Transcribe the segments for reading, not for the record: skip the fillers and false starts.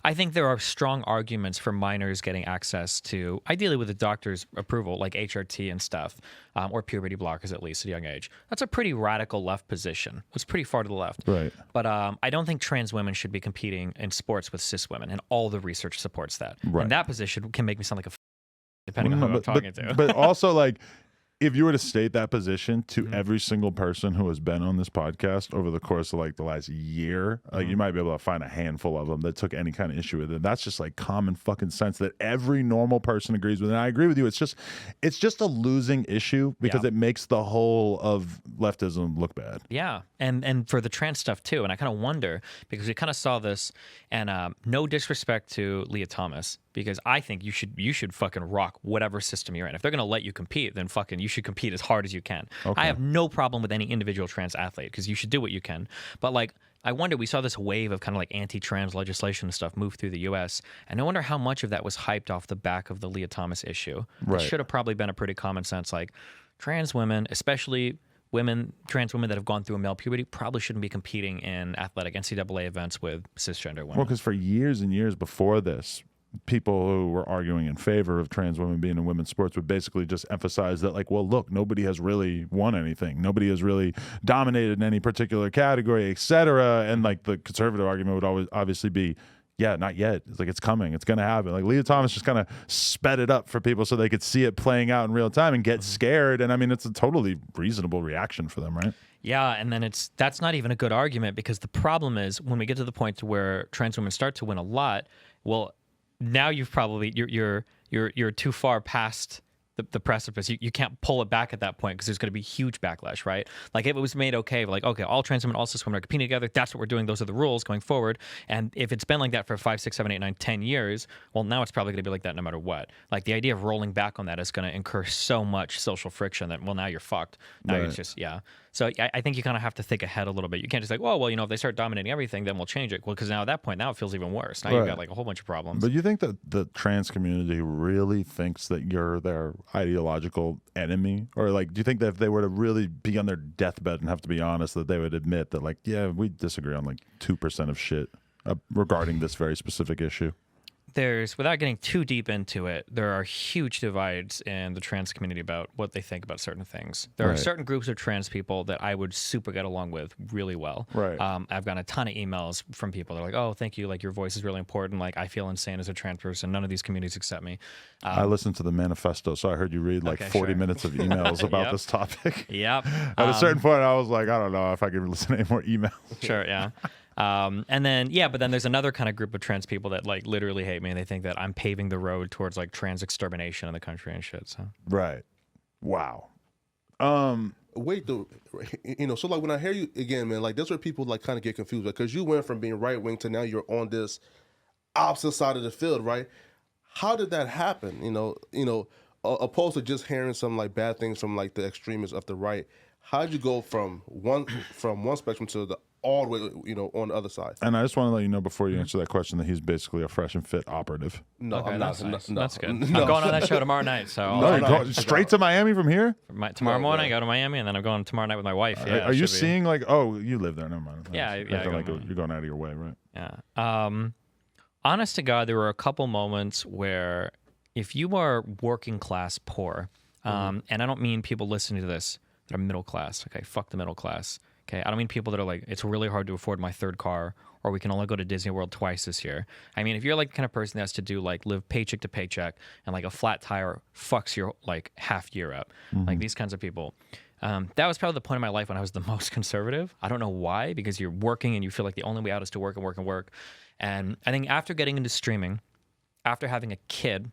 I think there are strong arguments for minors getting access to, ideally with a doctor's approval, like HRT and stuff, or puberty blockers at least at a young age. That's a pretty radical left position. It's pretty far to the left. Right. But I don't think trans women should be competing in sports with cis women, and all the research supports that. Right. And that position can make me sound like a depending on who I'm talking to. But also, like, if you were to state that position to every single person who has been on this podcast over the course of like the last year, like you might be able to find a handful of them that took any kind of issue with it. That's just like common fucking sense that every normal person agrees with. And I agree with you. It's just a losing issue because it makes the whole of leftism look bad. Yeah, and for the trans stuff too. And I kind of wonder because we kind of saw this, and no disrespect to Leah Thomas, because I think you should fucking rock whatever system you're in. If they're gonna let you compete, then fucking you should compete as hard as you can. Okay. I have no problem with any individual trans athlete because you should do what you can. But like, I wonder, we saw this wave of kind of like anti-trans legislation and stuff move through the U.S., and I wonder how much of that was hyped off the back of the Leah Thomas issue. Right. It should have probably been a pretty common sense, like trans women, especially trans women that have gone through a male puberty, probably shouldn't be competing in athletic NCAA events with cisgender women. Well, because for years and years before this, people who were arguing in favor of trans women being in women's sports would basically just emphasize that, like, well, look, nobody has really won anything. Nobody has really dominated in any particular category, et cetera. And like the conservative argument would always obviously be, yeah, not yet. It's like, it's coming. It's going to happen. Like Leah Thomas just kind of sped it up for people so they could see it playing out in real time and get scared. And I mean, it's a totally reasonable reaction for them, right? Yeah, and then that's not even a good argument, because the problem is when we get to the point where trans women start to win a lot, well, now you've probably you're too far past the precipice. You can't pull it back at that point because there's going to be huge backlash, right? Like if it was made okay, like, okay, all trans women, all cis women are competing together. That's what we're doing. Those are the rules going forward. And if it's been like that for 5, 6, 7, 8, 9, 10 years, well, now it's probably going to be like that no matter what. Like the idea of rolling back on that is going to incur so much social friction that, well, now you're fucked. Now Right. it's just, yeah. So I think you kind of have to think ahead a little bit. You can't just like, well, if they start dominating everything, then we'll change it. Well, because now at that point, now it feels even worse. Now you've got like a whole bunch of problems. But you think that the trans community really thinks that you're their ideological enemy? Or like, do you think that if they were to really be on their deathbed and have to be honest, that they would admit that, like, yeah, we disagree on like 2% of shit regarding this very specific issue? Without getting too deep into it, there are huge divides in the trans community about what they think about certain things. There are certain groups of trans people that I would super get along with really well. Right. I've gotten a ton of emails from people that are like, oh, thank you. Like, your voice is really important. Like, I feel insane as a trans person. None of these communities accept me. I listened to the manifesto, so I heard you read like 40 minutes of emails about this topic. Yep. At a certain point, I was like, I don't know if I can listen to any more emails. Sure, yeah. And then, but then there's another kind of group of trans people that like literally hate me, and they think that I'm paving the road towards like trans extermination in the country and shit. So Right. Wow. Wait, though, so like when I hear you again, man, like that's where people like kind of get confused, because you went from being right wing to now you're on this opposite side of the field, right? How did that happen? Opposed to just hearing some like bad things from like the extremists of the right. How did you go from one spectrum to the all the way, on the other side? And I just want to let you know before you answer that question that he's basically a fresh and fit operative. No, okay, I'm not. that's nice. No, That's good. no. I'm going on that show tomorrow night. So No, you're going straight to Miami from here? tomorrow No, morning, no. I go to Miami, and then I'm going tomorrow night with my wife. Yeah, Are it you should be. seeing like, oh, you live there? Never mind. Yeah, You yeah, have to, I go like, to- you're going out of your way, right? Yeah. Honest to God, there were a couple moments where if you are working class poor, and I don't mean people listening to this that are middle class. Okay, fuck the middle class. Okay, I don't mean people that are like, it's really hard to afford my third car, or we can only go to Disney World twice this year. I mean, if you're like the kind of person that has to do like live paycheck to paycheck, and like a flat tire fucks your like half year up, like these kinds of people. That was probably the point in my life when I was the most conservative. I don't know why, because you're working and you feel like the only way out is to work and work and work. And I think after getting into streaming, after having a kid,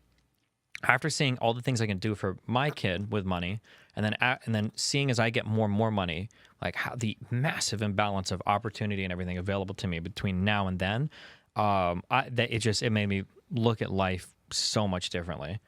after seeing all the things I can do for my kid with money, and then seeing as I get more and more money, like how the massive imbalance of opportunity and everything available to me between now and then, it made me look at life so much differently.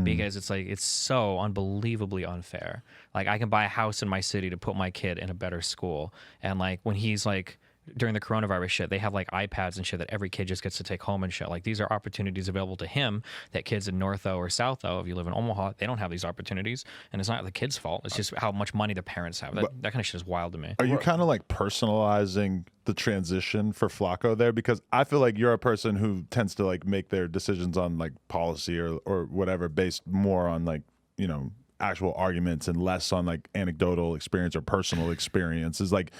Because it's like, it's so unbelievably unfair. Like, I can buy a house in my city to put my kid in a better school, and like when he's like during the coronavirus shit, they have like iPads and shit that every kid just gets to take home and shit. Like these are opportunities available to him that kids in Northo or Southo, if you live in Omaha, they don't have these opportunities, and it's not the kid's fault. It's just how much money their parents have. That kind of shit is wild to me. Are you kind of like personalizing the transition for Flacco there? Because I feel like you're a person who tends to like make their decisions on like policy or whatever based more on like, you know, actual arguments and less on like anecdotal experience or personal experiences. Like,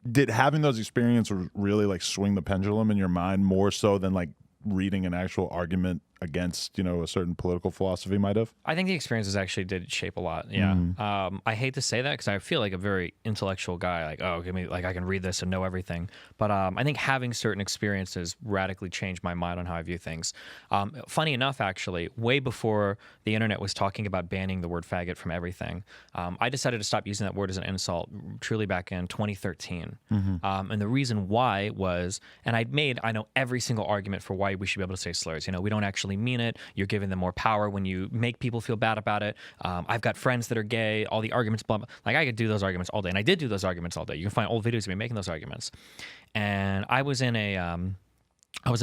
did having those experiences really like swing the pendulum in your mind more so than like reading an actual argument against, you know, a certain political philosophy might have? I think the experiences actually did shape a lot. Yeah. I hate to say that because I feel like a very intellectual guy. Like, oh, give me, like, I can read this and know everything. But I think having certain experiences radically changed my mind on how I view things. Funny enough, actually, way before the internet was talking about banning the word faggot from everything, I decided to stop using that word as an insult truly back in 2013. And the reason why was, and I know every single argument for why we should be able to say slurs. You know, we don't actually mean it. You're giving them more power when you make people feel bad about it. I've got friends that are gay. All the arguments, blah, blah. Like I could do those arguments all day, and I did do those arguments all day. You can find old videos of me making those arguments. And I was in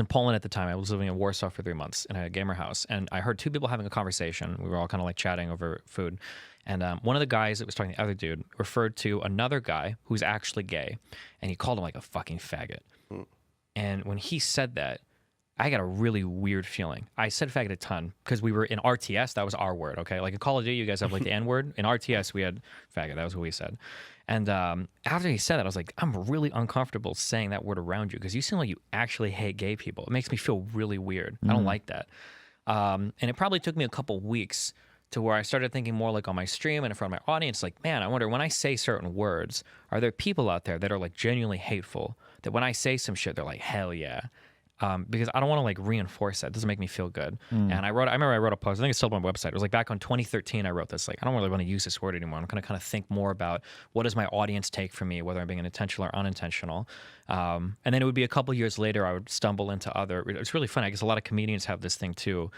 Poland at the time. I was living in Warsaw for 3 months in a gamer house, and I heard two people having a conversation. We were all kind of like chatting over food, and one of the guys that was talking to the other dude referred to another guy who's actually gay, and he called him like a fucking faggot. And when he said that, I got a really weird feeling. I said faggot a ton because we were in RTS. That was our word, okay? Like in Call of Duty, you guys have like the N word. In RTS, we had faggot. That was what we said. And after he said that, I was like, I'm really uncomfortable saying that word around you because you seem like you actually hate gay people. It makes me feel really weird. I don't like that. And it probably took me a couple weeks to where I started thinking more like on my stream and in front of my audience, like, man, I wonder when I say certain words, are there people out there that are like genuinely hateful that when I say some shit, they're like, hell yeah. Because I don't want to like reinforce that. It doesn't make me feel good. And I remember I wrote a post. I think it's still on my website. It was like back on 2013. I wrote this. Like, I don't really want to use this word anymore. I'm going to kind of think more about what does my audience take from me, whether I'm being intentional or unintentional. And then it would be a couple years later, I would stumble into other. It's really funny. I guess a lot of comedians have this thing too.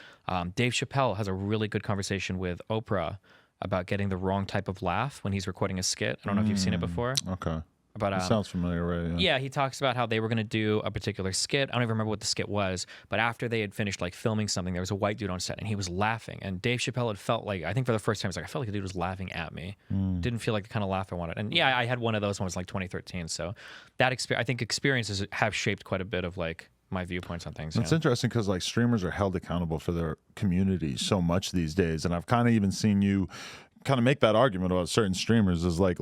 Dave Chappelle has a really good conversation with Oprah about getting the wrong type of laugh when he's recording a skit. I don't know if you've seen it before. Okay. But, it sounds familiar, right? Yeah, he talks about how they were going to do a particular skit. I don't even remember what the skit was, but after they had finished like filming something, there was a white dude on set and he was laughing. And Dave Chappelle had felt like, I think for the first time, I felt like the dude was laughing at me. Didn't feel like the kind of laugh I wanted. And yeah, I had one of those when it was like 2013. So that I think experiences have shaped quite a bit of like my viewpoints on things. It's interesting because like streamers are held accountable for their community so much these days. And I've kind of even seen you kind of make that argument about certain streamers is like,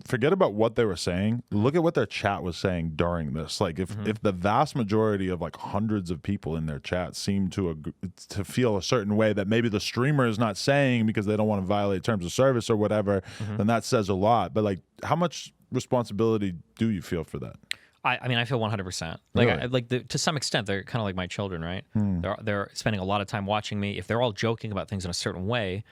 forget about what they were saying, look at what their chat was saying during this. Like if the vast majority of like hundreds of people in their chat seem to feel a certain way that maybe the streamer is not saying because they don't want to violate terms of service or whatever, then that says a lot. But like, how much responsibility do you feel for that? I mean, I feel 100%. Like, Really? to some extent, they're kind of like my children, right? They're spending a lot of time watching me. If they're all joking about things in a certain way,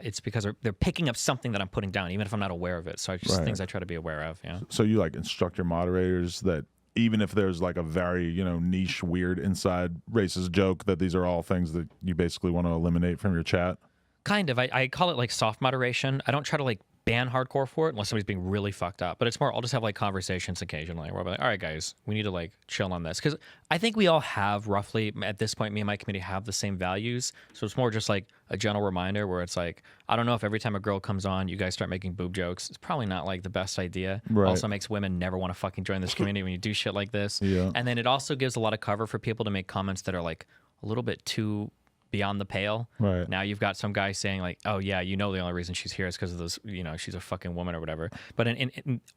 it's because they're picking up something that I'm putting down, even if I'm not aware of it. So it's just things I try to be aware of. Yeah. So you like instruct your moderators that even if there's like a very, you know, niche, weird, inside racist joke, that these are all things that you basically want to eliminate from your chat? Kind of. I call it like soft moderation. I don't try to like ban hardcore for it unless somebody's being really fucked up. But it's more, I'll just have like conversations occasionally where I'll be like, all right, guys, we need to like chill on this. Because I think we all have roughly, at this point, me and my community have the same values. So it's more just like a gentle reminder where it's like, I don't know if every time a girl comes on, you guys start making boob jokes. It's probably not like the best idea. Right. Also makes women never want to fucking join this community when you do shit like this. Yeah. And then it also gives a lot of cover for people to make comments that are like a little bit too beyond the pale. Right. Now you've got some guy saying like, oh yeah, you know the only reason she's here is because of this, you know, she's a fucking woman or whatever. But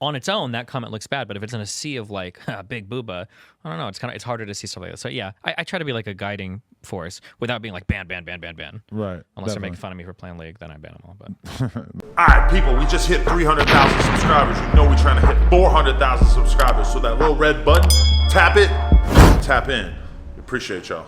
on its own, that comment looks bad. But if it's in a sea of like big booba, I don't know, it's harder to see stuff like that. So yeah, I try to be like a guiding force without being like ban. Right. Unless definitely. they're making fun of me for playing League, then I ban them all. But All right, people, we just hit 300,000 subscribers. You know we're trying to hit 400,000 subscribers. So that little red button, tap it, tap in. Appreciate y'all.